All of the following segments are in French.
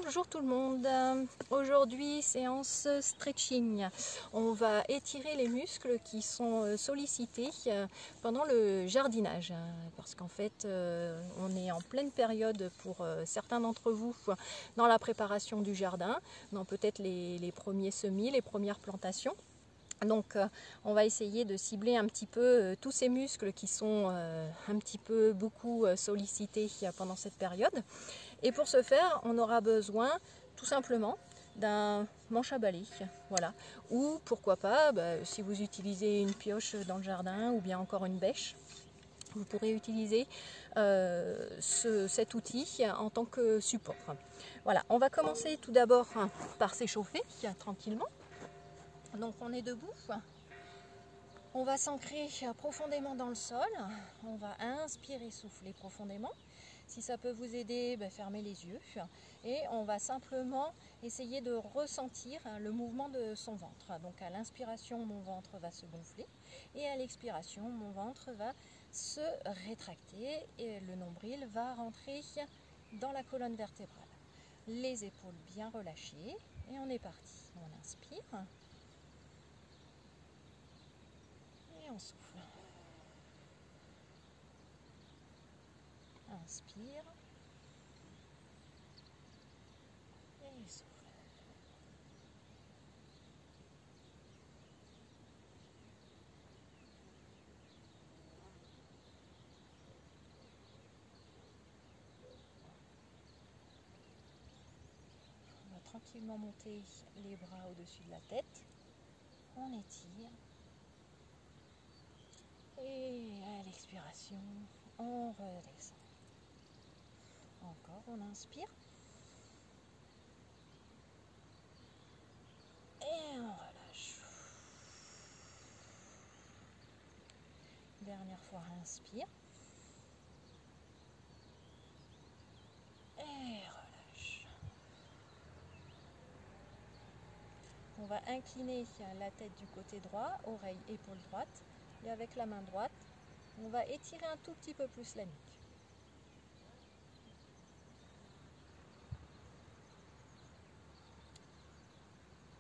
Bonjour tout le monde, aujourd'hui séance stretching. On va étirer les muscles qui sont sollicités pendant le jardinage parce qu'en fait on est en pleine période pour certains d'entre vous dans la préparation du jardin, dans peut-être les premiers semis, les premières plantations. Donc on va essayer de cibler un petit peu tous ces muscles qui sont un petit peu beaucoup sollicités pendant cette période. Et pour ce faire, on aura besoin tout simplement d'un manche à balai, voilà. Ou pourquoi pas, si vous utilisez une pioche dans le jardin ou bien encore une bêche, vous pourrez utiliser cet outil en tant que support. Voilà, on va commencer tout d'abord par s'échauffer tranquillement. Donc on est debout, on va s'ancrer profondément dans le sol, on va inspirer, souffler profondément. Si ça peut vous aider, fermez les yeux et on va simplement essayer de ressentir le mouvement de son ventre. Donc à l'inspiration, mon ventre va se gonfler et à l'expiration, mon ventre va se rétracter et le nombril va rentrer dans la colonne vertébrale. Les épaules bien relâchées et on est parti. On inspire. On souffle. Inspire. Et souffle. On va tranquillement monter les bras au-dessus de la tête. On étire. Et à l'expiration, on redescend. Encore, on inspire. Et on relâche. Dernière fois, inspire. Et relâche. On va incliner la tête du côté droit, oreille, épaule droite. Et avec la main droite, on va étirer un tout petit peu plus la nuque.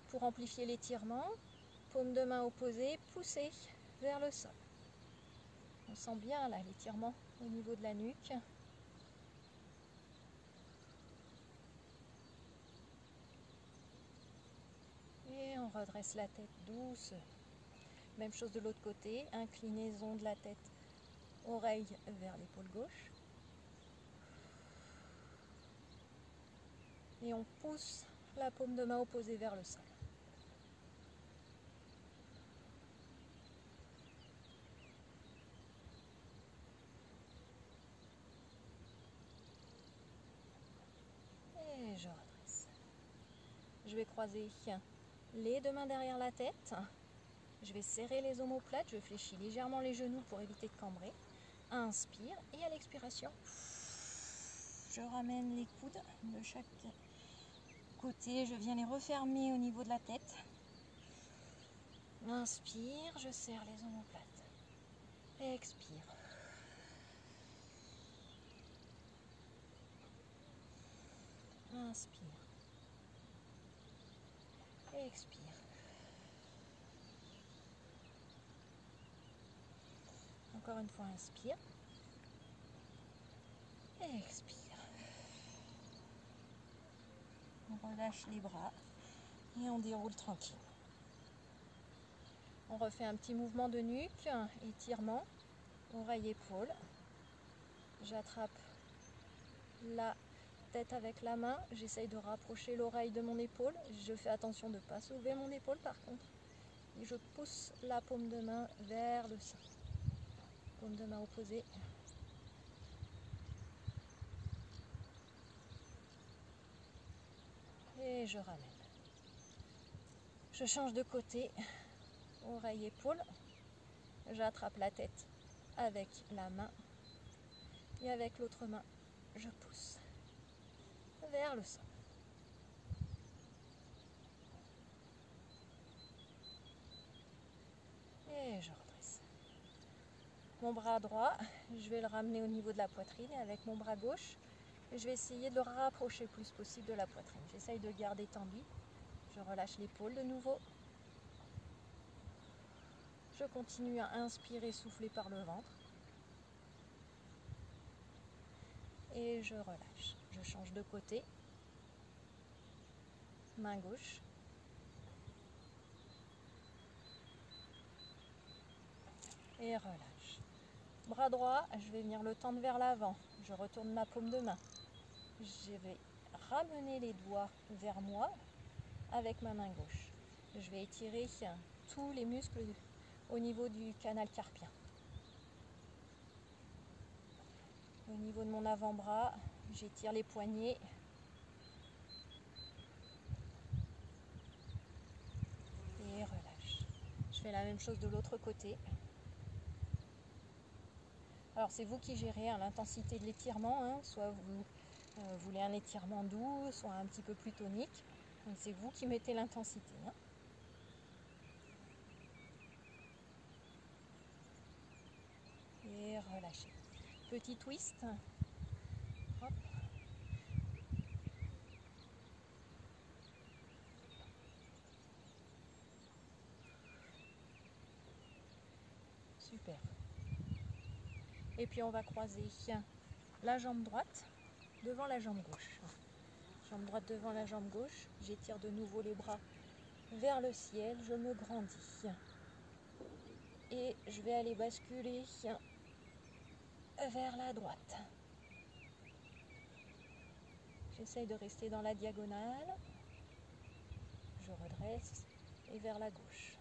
Pour amplifier l'étirement, paume de main opposée, poussez vers le sol. On sent bien là l'étirement au niveau de la nuque. Et on redresse la tête douce. Même chose de l'autre côté, inclinaison de la tête, oreille vers l'épaule gauche. Et on pousse la paume de main opposée vers le sol. Et je redresse. Je vais croiser les deux mains derrière la tête. Je vais serrer les omoplates, je fléchis légèrement les genoux pour éviter de cambrer. Inspire et à l'expiration, je ramène les coudes de chaque côté, je viens les refermer au niveau de la tête. Inspire, je serre les omoplates. Expire. Inspire. Expire. Encore une fois, inspire. Expire. On relâche les bras et on déroule tranquille. On refait un petit mouvement de nuque, étirement, oreille-épaule. J'attrape la tête avec la main, j'essaye de rapprocher l'oreille de mon épaule. Je fais attention de ne pas soulever mon épaule par contre. Et je pousse la paume de main vers le sol. Paume de main opposée. Et je ramène. Je change de côté. Oreille-épaule. J'attrape la tête avec la main. Et avec l'autre main, je pousse vers le sol. Et je redresse. Mon bras droit, je vais le ramener au niveau de la poitrine et avec mon bras gauche, Et je vais essayer de le rapprocher le plus possible de la poitrine. J'essaye de garder tendu. Je relâche l'épaule de nouveau. Je continue à inspirer, souffler par le ventre. Et je relâche. Je change de côté. Main gauche. Et relâche. Bras droit, je vais venir le tendre vers l'avant. Je retourne ma paume de main. Je vais ramener les doigts vers moi avec ma main gauche. Je vais étirer tous les muscles au niveau du canal carpien. Au niveau de mon avant-bras, j'étire les poignets. Et relâche. Je fais la même chose de l'autre côté. Alors c'est vous qui gérez l'intensité de l'étirement, soit vous voulez un étirement doux, soit un petit peu plus tonique. Donc c'est vous qui mettez l'intensité. Et relâchez. Petit twist. Hop. Super. Et puis on va croiser la jambe droite devant la jambe gauche. Jambe droite devant la jambe gauche. J'étire de nouveau les bras vers le ciel. Je me grandis. Et je vais aller basculer vers la droite. J'essaye de rester dans la diagonale. Je redresse et vers la gauche.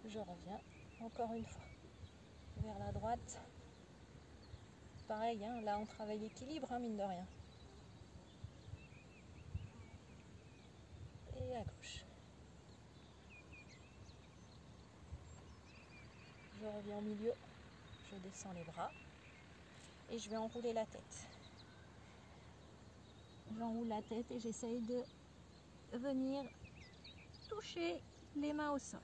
Je reviens encore une fois vers la droite. Pareil, là on travaille l'équilibre, mine de rien. Et à gauche. Je reviens au milieu, je descends les bras et je vais enrouler la tête. J'enroule la tête et j'essaye de venir toucher les mains au sol.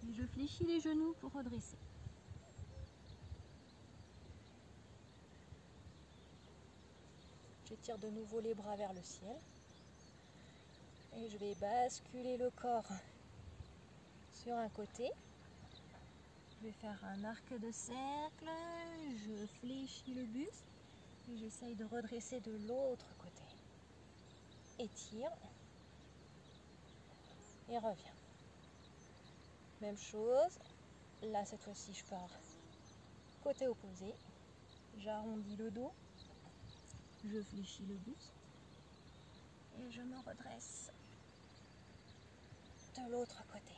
Et je fléchis les genoux pour redresser. J'étire de nouveau les bras vers le ciel. Et je vais basculer le corps sur un côté. Je vais faire un arc de cercle. Je fléchis le buste. Et j'essaye de redresser de l'autre côté. Étire. Et reviens. Même chose. Là, cette fois-ci, je pars côté opposé. J'arrondis le dos. Je fléchis le buste. Et je me redresse de l'autre côté.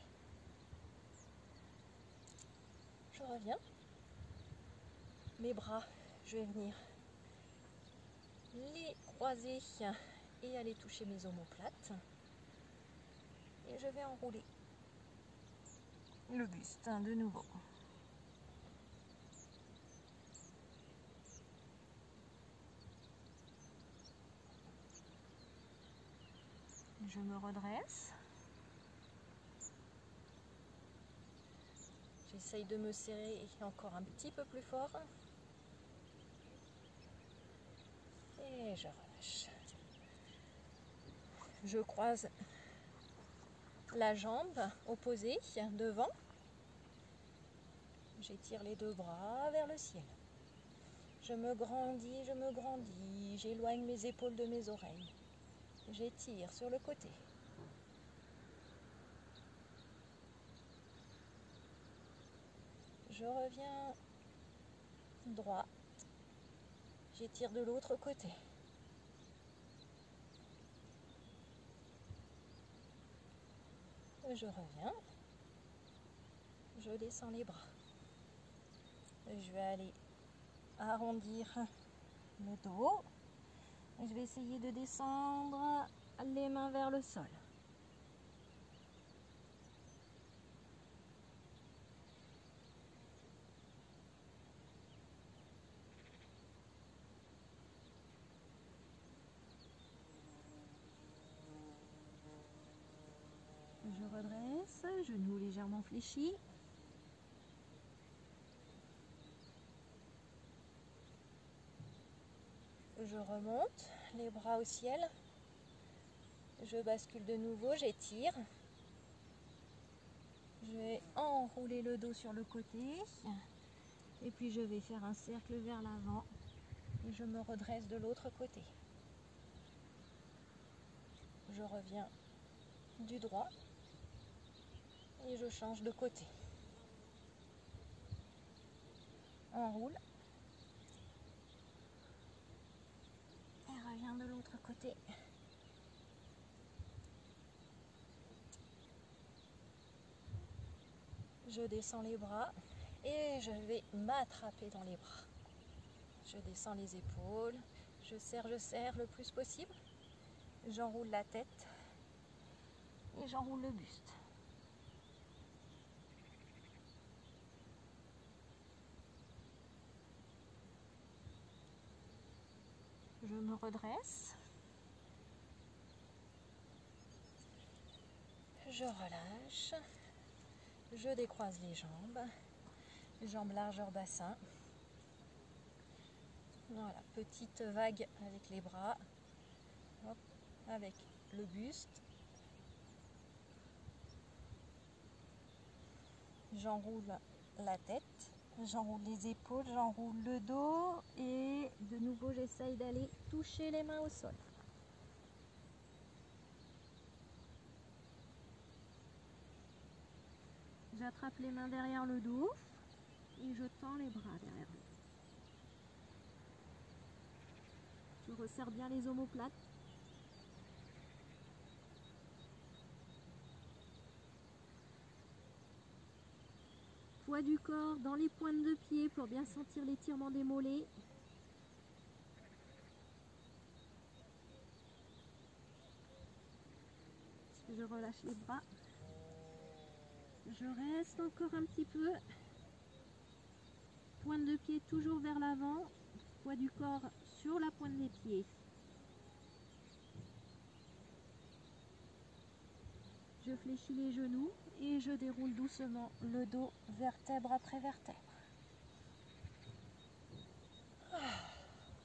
Je reviens. Mes bras, je vais venir les croiser et aller toucher mes omoplates. Et je vais enrouler le buste de nouveau. Je me redresse. J'essaye de me serrer encore un petit peu plus fort. Et je relâche. Je croise la jambe opposée devant. J'étire les deux bras vers le ciel. Je me grandis, j'éloigne mes épaules de mes oreilles. J'étire sur le côté. Je reviens droite. J'étire de l'autre côté. Je reviens. Je descends les bras. Je vais aller arrondir le dos. Je vais essayer de descendre les mains vers le sol. genoux légèrement fléchis. Je remonte, les bras au ciel. Je bascule de nouveau, j'étire. Je vais enrouler le dos sur le côté. Et puis je vais faire un cercle vers l'avant. Et je me redresse de l'autre côté. Je reviens du droit. Et je change de côté. Enroule. Et reviens de l'autre côté. Je descends les bras et je vais m'attraper dans les bras. Je descends les épaules, je serre le plus possible. J'enroule la tête et j'enroule le buste. Je me redresse. Je relâche. Je décroise les jambes largeur bassin. Voilà, petite vague avec les bras, hop, avec le buste. J'enroule la tête, j'enroule les épaules, j'enroule le dos et de nouveau j'essaye d'aller toucher les mains au sol. J'attrape les mains derrière le dos et je tends les bras derrière le dos. Je resserre bien les omoplates. Poids du corps dans les pointes de pied pour bien sentir l'étirement des mollets. Je relâche les bras. Je reste encore un petit peu. Pointe de pied toujours vers l'avant. Poids du corps sur la pointe des pieds. Je fléchis les genoux et je déroule doucement le dos vertèbre après vertèbre.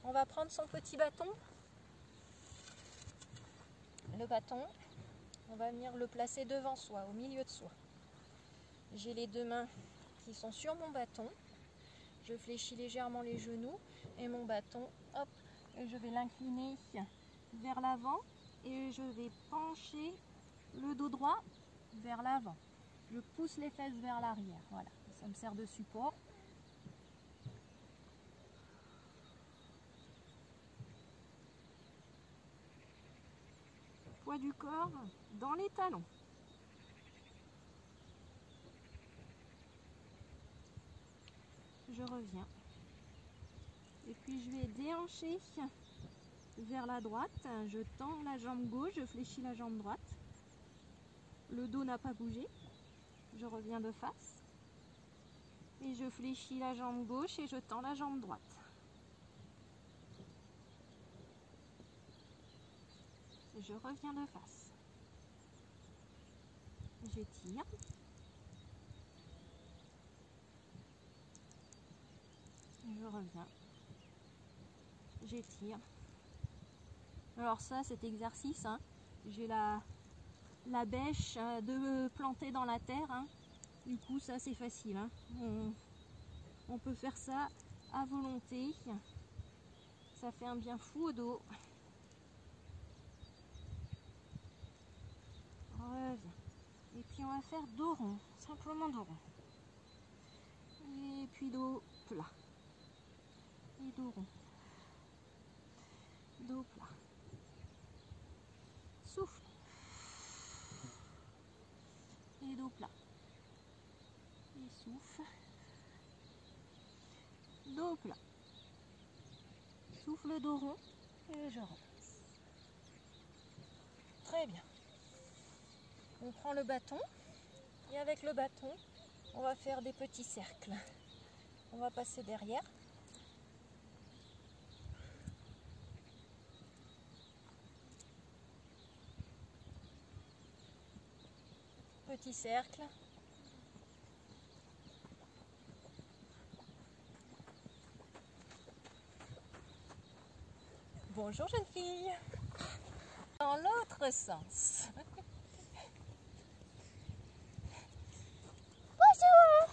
On va prendre son petit bâton. Le bâton, on va venir le placer devant soi, au milieu de soi. J'ai les deux mains qui sont sur mon bâton. Je fléchis légèrement les genoux et mon bâton, hop, et je vais l'incliner vers l'avant et je vais pencher le dos droit vers l'avant. Je pousse les fesses vers l'arrière. Voilà, ça me sert de support. Poids du corps dans les talons. Je reviens. Et puis je vais déhancher vers la droite. Je tends la jambe gauche, je fléchis la jambe droite. Le dos n'a pas bougé. Je reviens de face. Et je fléchis la jambe gauche et je tends la jambe droite. Et je reviens de face. J'étire. Je reviens. J'étire. Alors ça, cet exercice, hein, j'ai la bêche de planter dans la terre. Hein. Du coup, ça c'est facile. Hein. On peut faire ça à volonté. Ça fait un bien fou au dos. Reviens. Et puis on va faire dos rond, simplement dos rond. Et puis dos plat. Et dos rond. Dos plat. Souffle. Et dos plat. Et souffle. Dos plat. Souffle, dos rond. Et je relâche. Très bien. On prend le bâton. Et avec le bâton, on va faire des petits cercles. On va passer derrière. petit cercle. Bonjour jeune fille. Dans l'autre sens. Bonjour.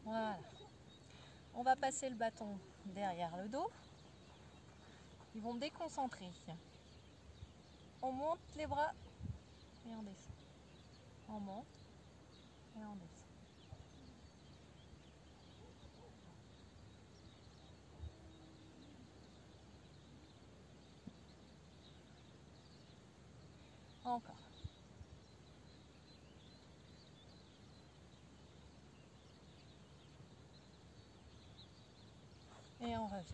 Voilà. On va passer le bâton derrière le dos. Ils vont me déconcentrer. On monte les bras et on descend. On monte et on descend. Encore. Et on revient.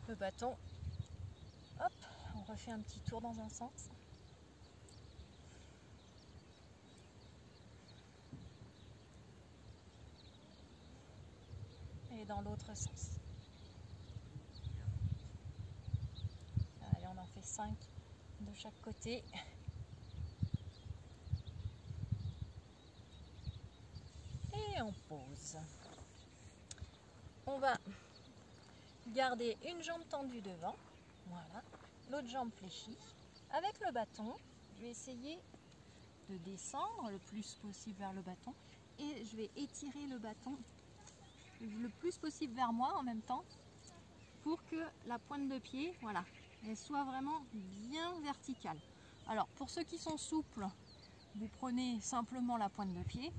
Le bâton. Hop, on refait un petit tour dans un sens. Et dans l'autre sens. Allez, on en fait 5 de chaque côté. Et on pose. On va garder une jambe tendue devant. Voilà. L'autre jambe fléchie. Avec le bâton, je vais essayer de descendre le plus possible vers le bâton. Et je vais étirer le bâton le plus possible vers moi en même temps pour que la pointe de pied, voilà, elle soit vraiment bien verticale. Alors pour ceux qui sont souples, vous prenez simplement la pointe de pied.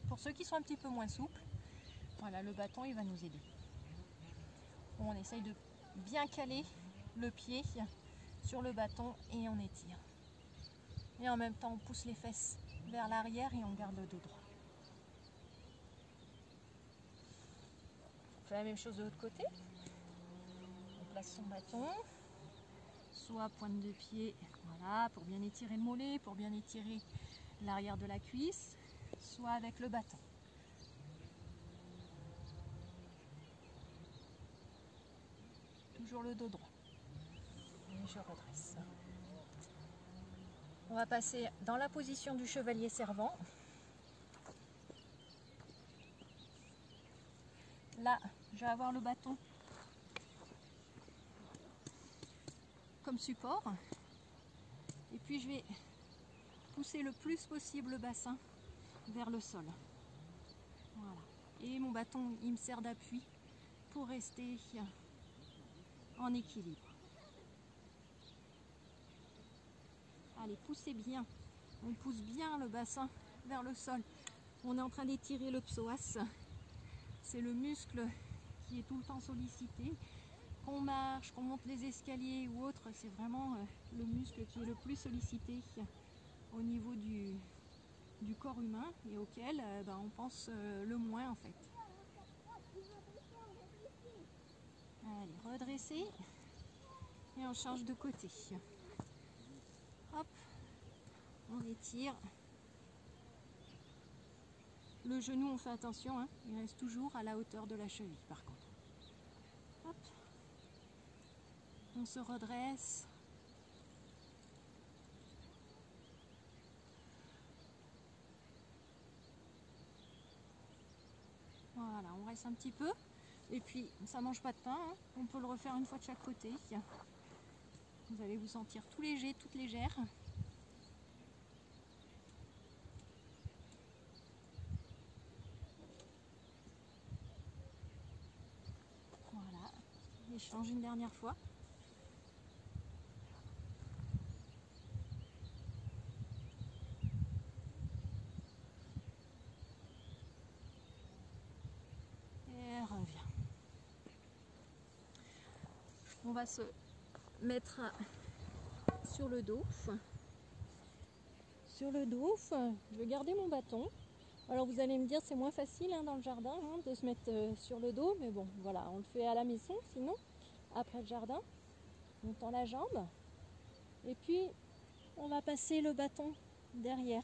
Pour ceux qui sont un petit peu moins souples, voilà, le bâton il va nous aider. On essaye de bien caler le pied sur le bâton et on étire. Et en même temps on pousse les fesses vers l'arrière et on garde le dos droit. On fait la même chose de l'autre côté. On place son bâton, soit pointe de pied, voilà, pour bien étirer le mollet, pour bien étirer l'arrière de la cuisse, soit avec le bâton. Toujours le dos droit. Et je redresse. On va passer dans la position du chevalier servant. Là, je vais avoir le bâton comme support. Et puis je vais pousser le plus possible le bassin vers le sol. Voilà. Et mon bâton, il me sert d'appui pour rester en équilibre. Allez, poussez bien. On pousse bien le bassin vers le sol. On est en train d'étirer le psoas. C'est le muscle qui est tout le temps sollicité. Qu'on marche, qu'on monte les escaliers ou autre, c'est vraiment le muscle qui est le plus sollicité au niveau du corps humain et auquel on pense le moins en fait. Allez, redresser et on change de côté. Hop, on étire. Le genou, on fait attention, hein, il reste toujours à la hauteur de la cheville par contre. Hop. On se redresse. Voilà, on reste un petit peu. Et puis, ça mange pas de pain, hein. On peut le refaire une fois de chaque côté. Vous allez vous sentir tout léger, toute légère. Voilà, et je change une dernière fois. Et revient. On va se mettre sur le dos. Sur le dos, je vais garder mon bâton. Alors vous allez me dire c'est moins facile dans le jardin de se mettre sur le dos, mais bon voilà, on le fait à la maison sinon, après le jardin. On tend la jambe et puis on va passer le bâton derrière.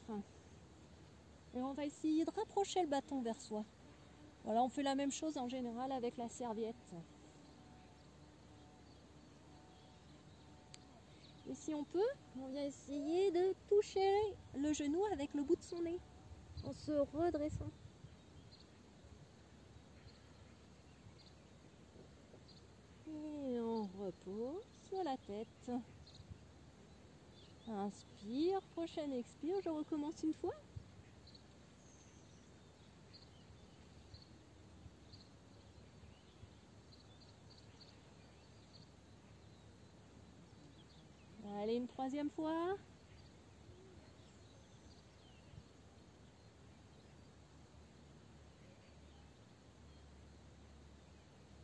Et on va essayer de rapprocher le bâton vers soi. Voilà, on fait la même chose en général avec la serviette. Et si on peut, on vient essayer de toucher le genou avec le bout de son nez en se redressant. Et on repose sur la tête. Inspire, prochaine expire, je recommence une fois. Allez, une troisième fois.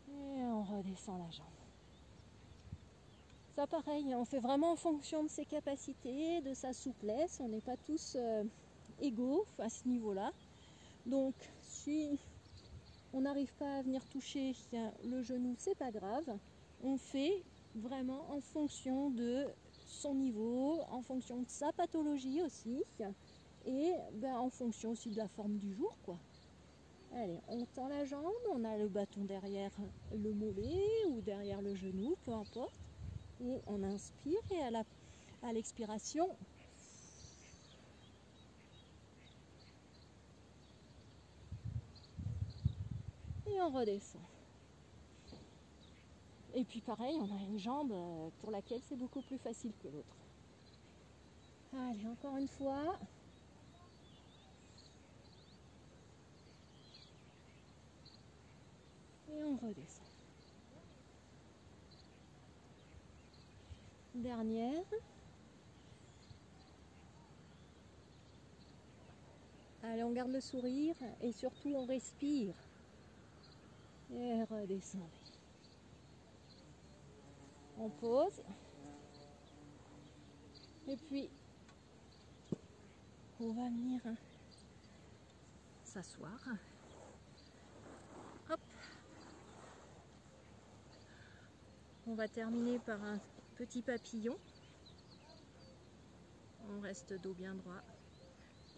Et on redescend la jambe. Ça pareil, on fait vraiment en fonction de ses capacités, de sa souplesse. On n'est pas tous égaux à ce niveau-là. Donc si on n'arrive pas à venir toucher le genou, c'est pas grave. On fait vraiment en fonction de son niveau, en fonction de sa pathologie aussi, et en fonction aussi de la forme du jour, quoi. Allez, on tend la jambe, on a le bâton derrière le mollet ou derrière le genou, peu importe. Et on inspire et à l'expiration, et on redescend. Et puis pareil, on a une jambe pour laquelle c'est beaucoup plus facile que l'autre. Allez, encore une fois. Et on redescend. Dernière. Allez, on garde le sourire et surtout on respire. Et redescendez. On pose. Et puis, on va venir s'asseoir. Hop. On va terminer par un petit papillon. On reste dos bien droit.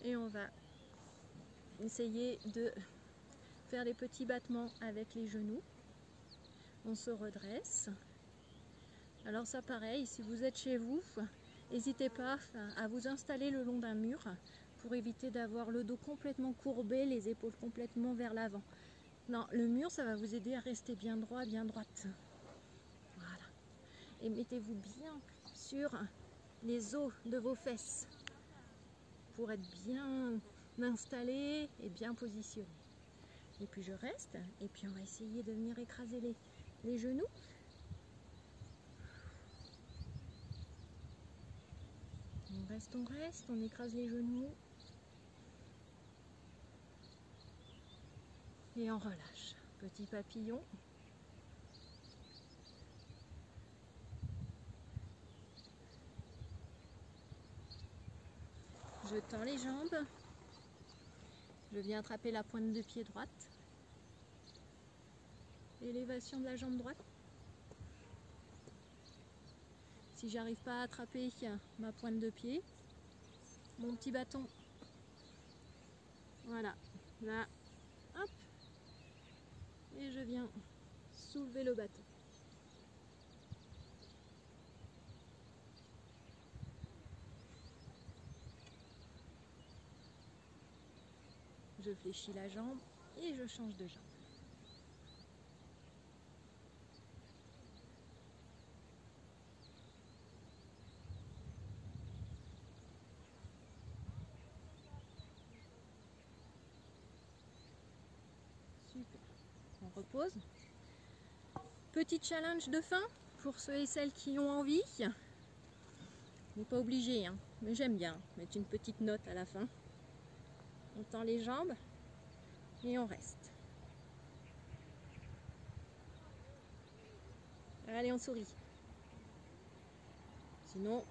Et on va essayer de faire des petits battements avec les genoux. On se redresse. Alors ça pareil, si vous êtes chez vous, n'hésitez pas à vous installer le long d'un mur pour éviter d'avoir le dos complètement courbé, les épaules complètement vers l'avant. Non, le mur, ça va vous aider à rester bien droit, bien droite. Voilà. Et mettez-vous bien sur les os de vos fesses pour être bien installé et bien positionné. Et puis je reste, et puis on va essayer de venir écraser les genoux. On reste, on écrase les genoux. Et on relâche. Petit papillon. Je tends les jambes. Je viens attraper la pointe de pied droite. Élévation de la jambe droite. Si j'arrive pas à attraper ma pointe de pied, mon petit bâton. Voilà. Là. Hop. Et je viens soulever le bâton. Je fléchis la jambe et je change de jambe. Super. On repose. Petit challenge de fin pour ceux et celles qui ont envie. On n'est pas obligé, hein, mais j'aime bien mettre une petite note à la fin. On tend les jambes et on reste. Allez, on sourit. Sinon,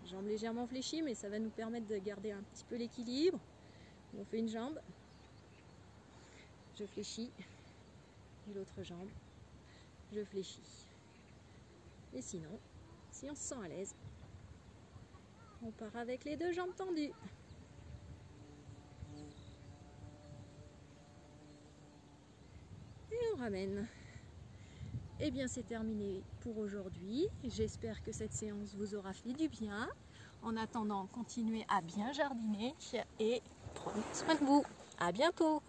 jambes légèrement fléchies, mais ça va nous permettre de garder un petit peu l'équilibre. On fait une jambe, je fléchis, et l'autre jambe, je fléchis. Et sinon, si on se sent à l'aise, on part avec les deux jambes tendues. nous ramène. Eh bien c'est terminé pour aujourd'hui. J'espère que cette séance vous aura fait du bien. En attendant, continuez à bien jardiner et prenez soin de vous. À bientôt.